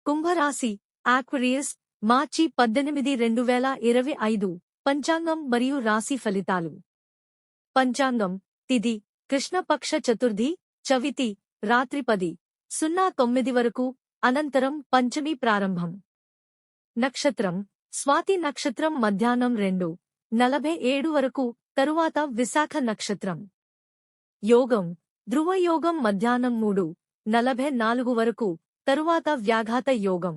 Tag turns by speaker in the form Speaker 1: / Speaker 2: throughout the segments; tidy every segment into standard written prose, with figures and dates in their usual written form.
Speaker 1: కుంభరాశి ఆక్వేరియస్ మార్చి 18, 2025 పంచాంగం మరియు రాశి ఫలితాలు. పంచాంగం తిథి కృష్ణపక్ష చతుర్థి చవితి రాత్రి 10:09 వరకు, అనంతరం పంచమి ప్రారంభం. నక్షత్రం స్వాతి నక్షత్రం మధ్యాహ్నం 2:47 వరకు, తరువాత విశాఖ నక్షత్రం. యోగం ధ్రువయోగం మధ్యాహ్నం 3:44 వరకు, తరువాత వ్యాఘాత యోగం.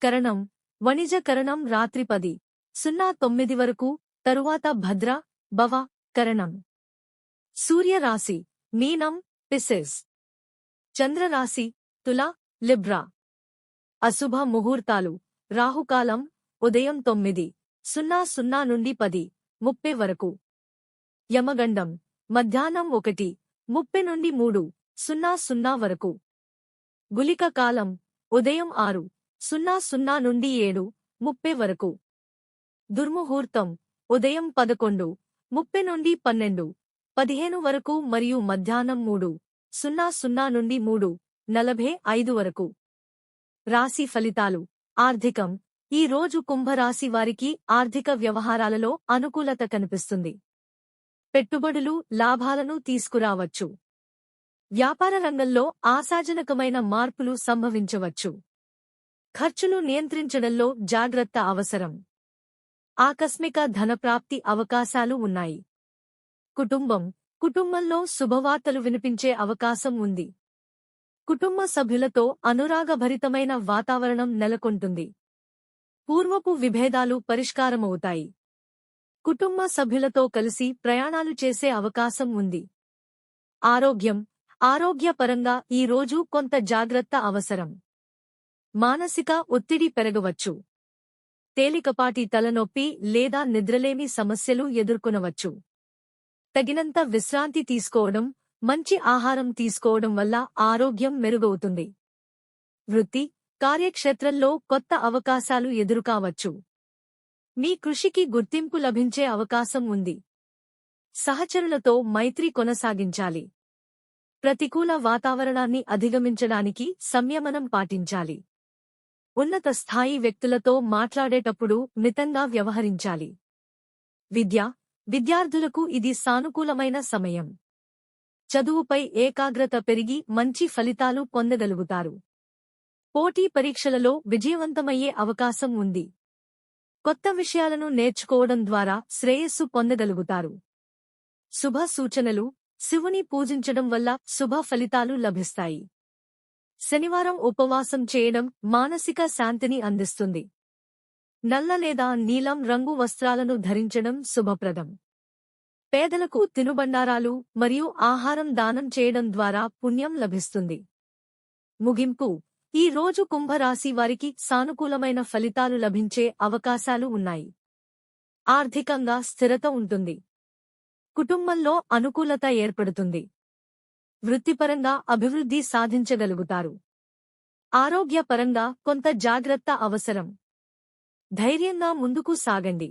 Speaker 1: కరణం వణిజ కరణం రాత్రి 10:09 వరకు, తరువాత భద్ర భవ కరణం. సూర్యరాశి మీనం పిసెస్. చంద్రరాశి తుల లిబ్రా. అశుభ ముహూర్తాలు రాహుకాలం ఉదయం 9:00 నుండి 10:30 వరకు. యమగండం మధ్యాహ్నం 1:30 నుండి 3:00 వరకు. గుళిక కాలం ఉదయం 6:00 నుండి 7:30 వరకు. దుర్ముహూర్తం ఉదయం 11:30 నుండి 12:15 వరకు మరియు మధ్యాహ్నం 3:00 నుండి 3:45 వరకు. రాశి ఫలితాలు. ఆర్థికం ఈ రోజు కుంభరాశి వారికి ఆర్థిక వ్యవహారాలలో అనుకూలత కనిపిస్తుంది. పెట్టుబడులు లాభాలను తీసుకురావచ్చు. వ్యాపార రంగంలో ఆశాజనకమైన మార్పులు సంభవించవచ్చు. ఖర్చులు నియంత్రించడంలో జాగ్రత్త అవసరం. ఆకస్మిక ధనప్రాప్తి అవకాశాలు ఉన్నాయి. కుటుంబంలో శుభవార్తలు వినిపించే అవకాశం ఉంది. కుటుంబ సభ్యులతో అనురాగభరితమైన వాతావరణం నెలకొంటుంది. పూర్వపు విభేదాలు పరిష్కారమవుతాయి. కుటుంబ సభ్యులతో కలిసి ప్రయాణాలు చేసే అవకాశం ఉంది. ఆరోగ్యపరంగా ఈ రోజు కొంత జాగ్రత్త అవసరం. మానసిక ఒత్తిడి పెరగవచ్చు. తేలికపాటి తలనొప్పి లేదా నిద్రలేమి సమస్యలు ఎదుర్కొనవచ్చు. తగినంత విశ్రాంతి తీసుకోవడం, మంచి ఆహారం తీసుకోవడం వల్ల ఆరోగ్యం మెరుగవుతుంది. వృత్తి కార్యక్షేత్రంలో కొత్త అవకాశాలు ఎదురుకావచ్చు. మీ కృషికి గుర్తింపు లభించే అవకాశం ఉంది. సహచరులతో మైత్రి కొనసాగించాలి. ప్రతికూల వాతావరణాన్ని అధిగమించడానికి సంయమనం పాటించాలి. ఉన్నత స్థాయి వ్యక్తులతో మాట్లాడేటప్పుడు మితంగా వ్యవహరించాలి. విద్యార్థులకు ఇది సానుకూలమైన సమయం. చదువుపై ఏకాగ్రత పెరిగి మంచి ఫలితాలు పొందగలుగుతారు. పోటీ పరీక్షలలో విజయవంతమయ్యే అవకాశం ఉంది. కొత్త విషయాలను నేర్చుకోవడం ద్వారా శ్రేయస్సు పొందగలుగుతారు. శుభ సూచనలు. శివుని పూజించడం వల్ల శుభ ఫలితాలు లభిస్తాయి. శనివారం ఉపవాసం చేయడం మానసిక శాంతిని అందిస్తుంది. నల్ల లేదా నీలం రంగు వస్త్రాలను ధరించడం శుభప్రదం. పేదలకు తినుబండారాలు మరియు ఆహారం దానం చేయడం ద్వారా పుణ్యం లభిస్తుంది. ముగింపు ఈ రోజు కుంభరాశి వారికి సానుకూలమైన ఫలితాలు లభించే అవకాశాలు ఉన్నాయి. ఆర్థికంగా స్థిరత ఉంటుంది. కుటుంబంలో అనుకూలత ఏర్పడుతుంది. వృత్తిపరంగా అభివృద్ధి సాధించగలుగుతారు. ఆరోగ్యపరంగా కొంత జాగ్రత్త అవసరం. ధైర్యంగా ముందుకు సాగండి.